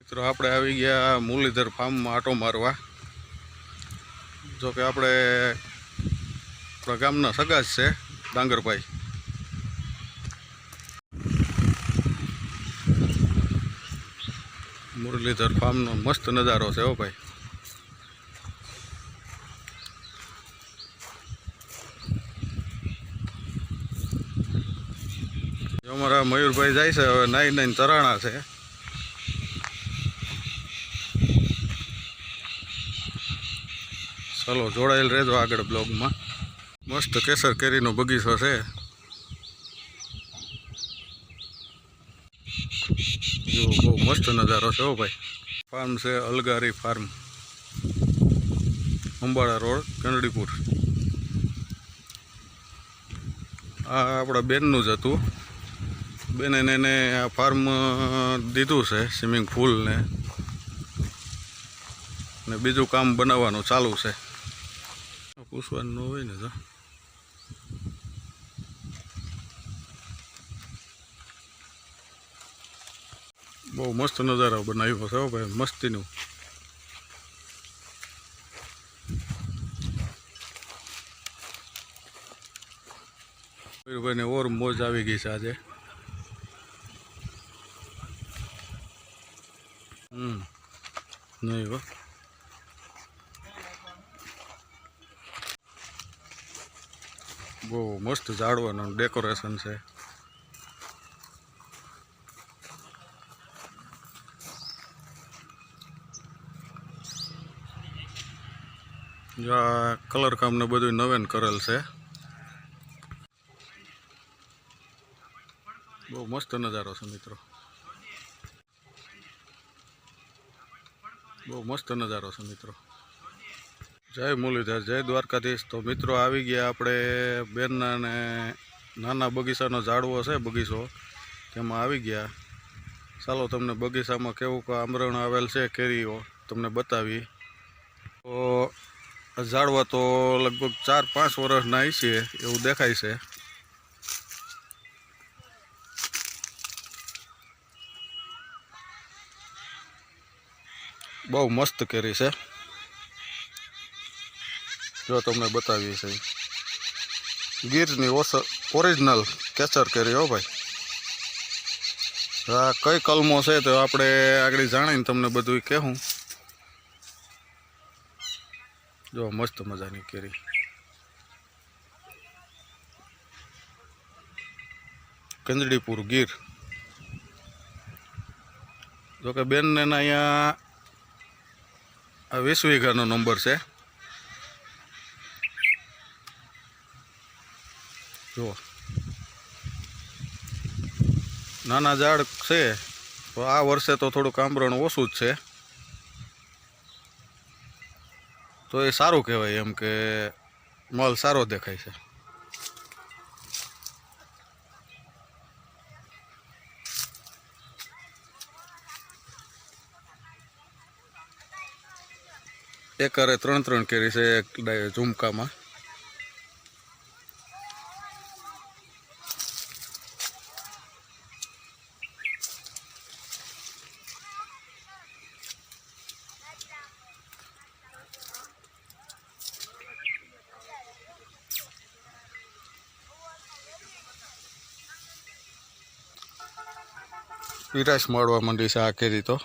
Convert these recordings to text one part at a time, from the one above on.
મિત્રો આપણે આવી ગયા મુરલીધર ફાર્મમાં આટો મારવા. જો કે આપણે આપણા ગામના સગા જ છે ડાંગરભાઈ. મુરલીધર ફાર્મનો મસ્ત નજારો છે હો ભાઈ. અમારા મયુરભાઈ જાય છે, હવે નાઈ નાઈને તરાણા છે. ચાલો જોડાયેલ રહેજો આગળ બ્લોગમાં. મસ્ત કેસર કેરીનો બગીચો છે. જો બહુ મસ્ત નજારો છે હો ભાઈ. ફાર્મ છે અલગારી ફાર્મ, અંબાડા રોડ, કંડડીપુર. આ આપણા બેનનું જ હતું. બેને એને આ ફાર્મ દીધું છે, સ્વિમિંગ પુલ ને બીજું કામ બનાવવાનું ચાલુ છે. પૂછવાનું ન હોય ને તો. બહુ મસ્ત નજારો બનાવ્યો છે ભાઈ, મસ્તીનું. મયુરભાઈને ઓર મોજ આવી ગઈ છે આજે. નહીં હો, બહુ મસ્ત ઝાડવાનું ડેકોરેશન છે. જો આ કલર કામ ને બધું નવેન કરેલ છે. બહુ મસ્ત નજારો છે મિત્રો, બહુ મસ્ત નજારો છે મિત્રો. જય મુરલીધર, જય દ્વારકાધીશ. તો મિત્રો આવી ગયા આપણે બેનના ને નાના બગીચાનો ઝાડવો છે બગીચો, તેમાં આવી ગયા. ચાલો તમને બગીચામાં કેવું આમરણ આવેલ છે, કેરીઓ તમને બતાવી. તો ઝાડવા તો લગભગ 4-5 વર્ષના છે એવું દેખાય છે. બહુ મસ્ત કેરી છે, જો તમને બતાવીએ છે. ગીરની ઓરિજિનલ કેસર કેરી હો ભાઈ. આ કઈ કલમો છે તો આપણે આગળ જાણીને તમને બધું કહેવું. જો મસ્ત મજાની કેરી. કંડડીપુર ગીર. જોકે બેનને અહીંયા 20 વીઘાનો નંબર છે. જો નાના ઝાડ છે, તો આ વર્ષે તો થોડુંક આંબરણ ઓછું જ છે. તો એ સારું કહેવાય, એમ કે માલ સારો દેખાય છે. એકરે 3 કેરી છે એક ઝુમકામાં. પીરાશ મળવા માંડી છે આ કેરી તો.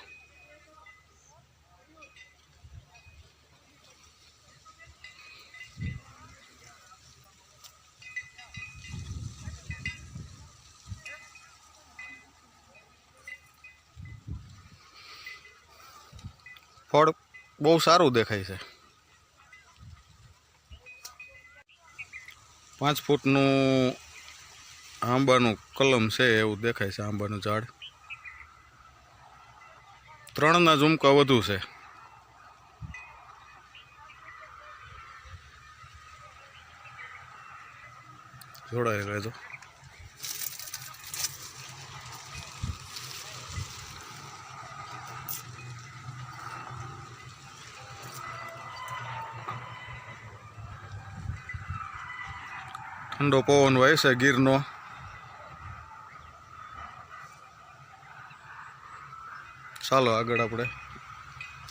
ફળ બહુ સારું દેખાય છે. 5 ફૂટનું આંબાનું કલમ છે એવું દેખાય છે. આંબાનું ઝાડ 3ના ઝુમકા વધુ છે. જોડાઈ રહેજો. ઠંડો પવન વાય છે ગીરનો. ચાલો આગળ આપણે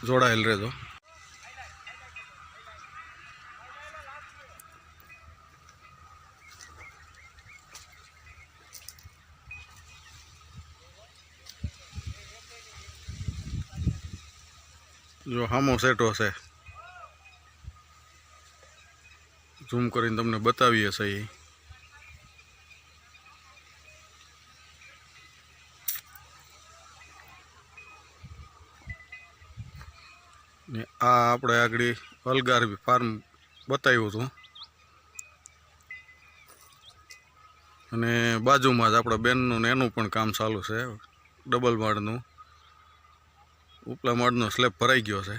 જોડાયેલ રહેજો. જો હામો સેટો છે, ઝૂમ કરીને તમને બતાવીએ છીએ. ને આ આપણે આગળ અલગાર ફાર્મ બતાવ્યું હતું, અને બાજુમાં જ આપણા બેનનું ને એનું પણ કામ ચાલુ છે. ડબલ માળનું ઉપલા માળનો સ્લેબ ભરાઈ ગયો છે.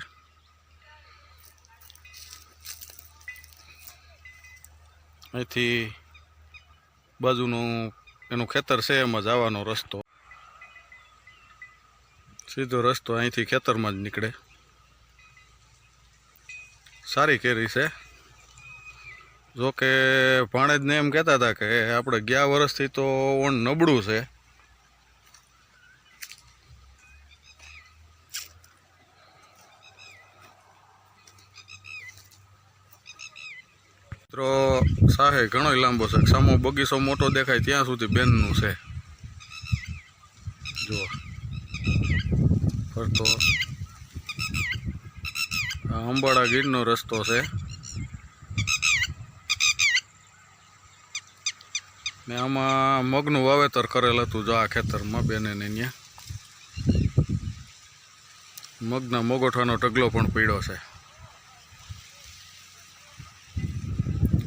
અહીંથી બાજુનું એનું ખેતર છે, એમાં જવાનો રસ્તો સીધો રસ્તો અહીંથી ખેતરમાં જ નીકળે. સારી કેરી છે. જોકે ભાણેજને એમ કહેતા હતા કે આપણે ગયા વર્ષથી તો ઓણ નબળું છે. મિત્રો સાહે ઘણો લાંબો છે. સામો બગીચો મોટો દેખાય ત્યાં સુધી બેનનું છે. જો ફરતો અંબાડા ગીરનો રસ્તો છે, ને આમાં મગનું વાવેતર કરેલ હતું. જો આ ખેતરમાં બેને ને ત્યાં મગના મોગોઠવાનો ઢગલો પણ પીડ્યો છે.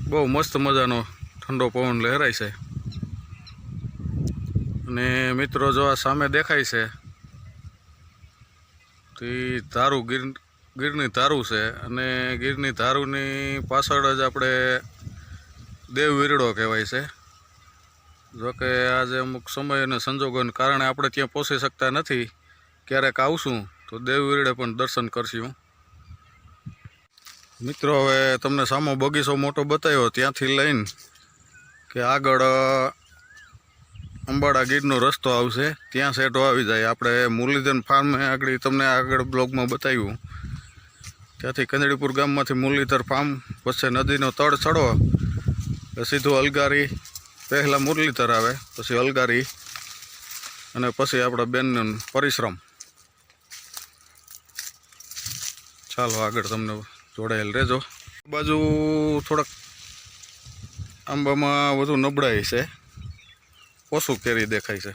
બહુ મસ્ત મજાનો ઠંડો પવન લહેરાય છે. અને મિત્રો જો આ સામે દેખાય છે તે ધારું ગીરની ધારું છે, અને ગીરની ધારુની પાછળ જ આપણે દેવ વીરડો કહેવાય છે. જોકે આજે અમુક સમય અને સંજોગોને કારણે આપણે ત્યાં પહોંચી શકતા નથી. ક્યારેક આવશું તો દેવ વીરડે પણ દર્શન કરશું. મિત્રો હવે તમને સામો બગીચો મોટો બતાવ્યો, ત્યાંથી લઈને કે આગળ અંબાડા ગીરનો રસ્તો આવશે, ત્યાં સેટો આવી જાય. આપણે મુરલીધર ફાર્મ આગળ તમને આગળ બ્લોગમાં બતાવ્યું. ત્યાંથી કંજડીપુર ગામમાંથી મુરલીધર ફાર્મ, પછી નદીનો તળ ચડો સીધું અલગારી, પહેલાં મુરલીધર આવે, પછી અલગારી, અને પછી આપણા બેનનો પરિશ્રમ. ચાલો આગળ તમને જોડાયેલ રહેજો. બાજુ થોડાક આંબામાં વધુ નબળાઈ છે, ઓછું કેરી દેખાય છે.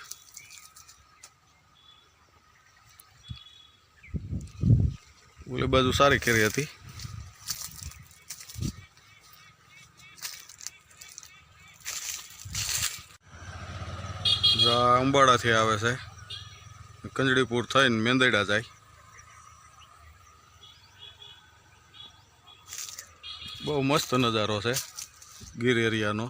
ઓલી બાજુ સારી કેરી હતી. અંબાડાથી આવે છે, કંજડીપુર થઈને મેંદડા જાય. બહુ મસ્ત નજારો છે ગીર એરિયાનો.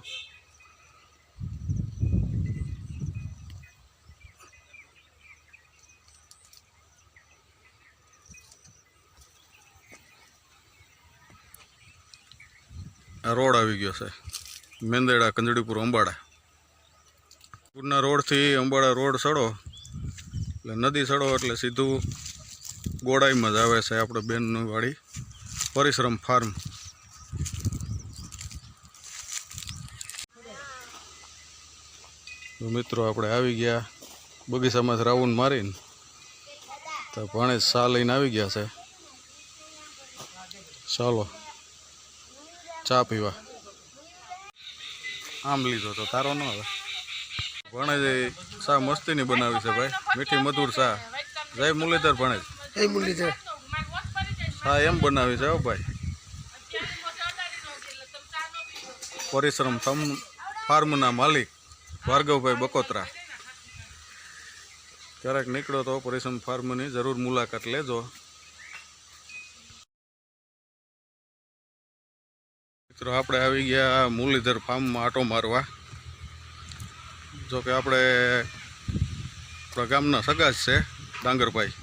આ રોડ આવી ગયો છે, મેંદડા કંજડીપુર અંબાડા. પૂરના રોડથી અંબાડા રોડ ચડો એટલે નદી ચડો એટલે સીધું ગોડાઈમાં જ આવે છે આપણે બેનની વાડી પરિશ્રમ ફાર્મ. તો મિત્રો આપણે આવી ગયા બગીચામાં રાઉન્ડ મારીને, તો ભાણેજ સા લઈને આવી ગયા છે. ચાલો ચા પીવા. આમ લીધો તો તારો ન આવે. ભાણેજ ચા મસ્તીની બનાવી છે ભાઈ, મીઠી મધુર ચા. જય મુરલીધર ભાણેજ. જય મુરલીધર. ચા એમ બનાવી છે હો ભાઈ. પરિશ્રમ ફાર્મના માલિક ભાર્ગવભાઈ બકોત્રા. ક્યારેક નીકળો તો પરિશ્રમ ફાર્મની જરૂર મુલાકાત લેજો. મિત્રો આપણે આવી ગયા મુરલીધર ફાર્મમાં આટો મારવા. જોકે આપણે આપણા ગામના સગા જ છે ડાંગરભાઈ.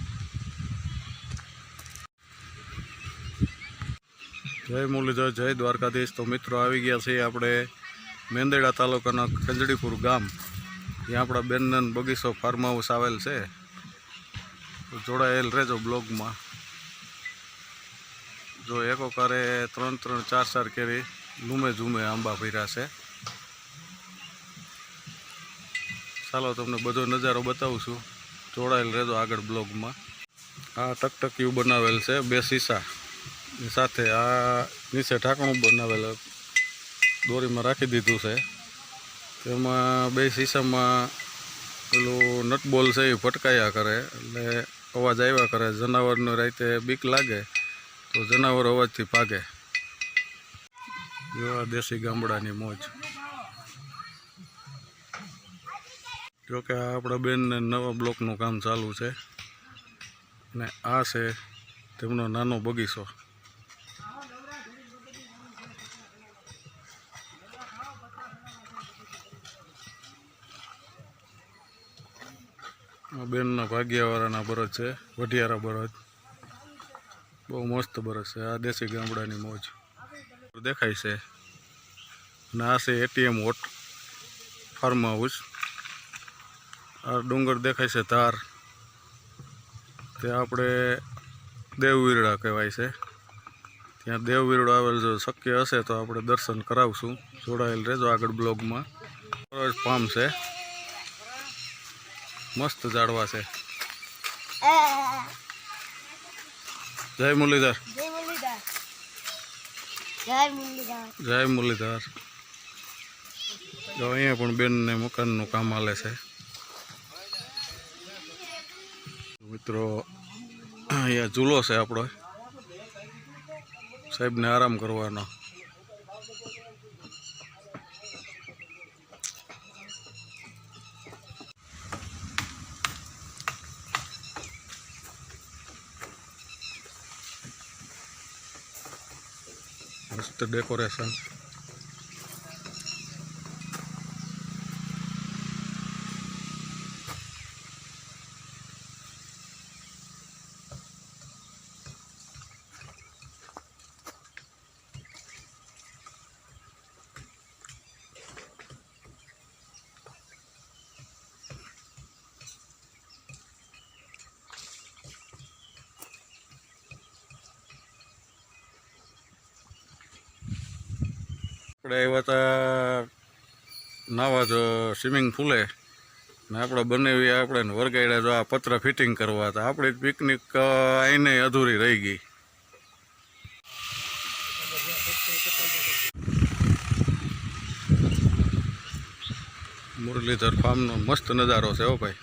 જય મુરલીધર, જય દ્વારકાધીશ. તો મિત્રો આવી ગયા છીએ આપણે મેંદડા તાલુકાના કંજડીપુર ગામ. ત્યાં આપણા બેનનો બગીચો ફાર્મ હાઉસ આવેલ છે. તો જોડાયેલ રહેજો બ્લોગમાં. જો એકોકારે 3-3, 4-4 કેરી લૂમે ઝૂમે આંબા ભર્યા છે. ચાલો તમને બધો નજારો બતાવું છું, જોડાયેલ રહેજો આગળ બ્લોગમાં. આ ટકટકિયું બનાવેલ છે 2 શીશા સાથે. આ નીચે ઢાંકણું બનાવેલ દોરીમાં રાખી દીધું છે. તેમાં 2 શીશામાં પેલું નટબોલ છે એ ફટકાયા કરે એટલે અવાજ આવ્યા કરે. જનાવરને રાતે બીક લાગે તો જનાવર અવાજથી ભાગે. જેવા દેશી ગામડાની મોજ. જોકે આ આપણા બેનને નવા બ્લોકનું કામ ચાલુ છે અને આ છે તેમનો નાનો બગીચો. બેનના ભાગ્યવાળાના બળદ છે, વઢિયારા બળદ. બહુ મસ્ત બળદ છે. આ દેશી ગામડાની મોજ દેખાય છે. અને આ છે ATM વોટ ફાર્મ હાઉસ. આ ડુંગર દેખાય છે ધાર, તે આપણે દેવવીરડા કહેવાય છે. ત્યાં દેવવીરડો આવેલ. જો શક્ય હશે તો આપણે દર્શન કરાવશું. જોડાયેલ રહેજો આગળ બ્લોગમાં. ફાર્મ છે, મસ્ત ઝાડવા છે. જય મુરલીધર. જય મુરલીધર. જો અહીંયા પણ બેનને મકાનનું કામ હાલે છે. મિત્રો અહીંયા ઝૂલો છે આપણો, સાહેબને આરામ કરવાનો. મસ્ત ડેકોરેશન. આપણે આવ્યા હતા નાવા જો સ્વિમિંગ પુલે ને આપણે બનાવી આપણે વરગાડ્યા. જો આ પતરા ફિટિંગ કરવા હતા. આપણી પિકનિક આઈને અધૂરી રહી ગઈ. મુરલીધર ફાર્મનો મસ્ત નજારો છે હો ભાઈ.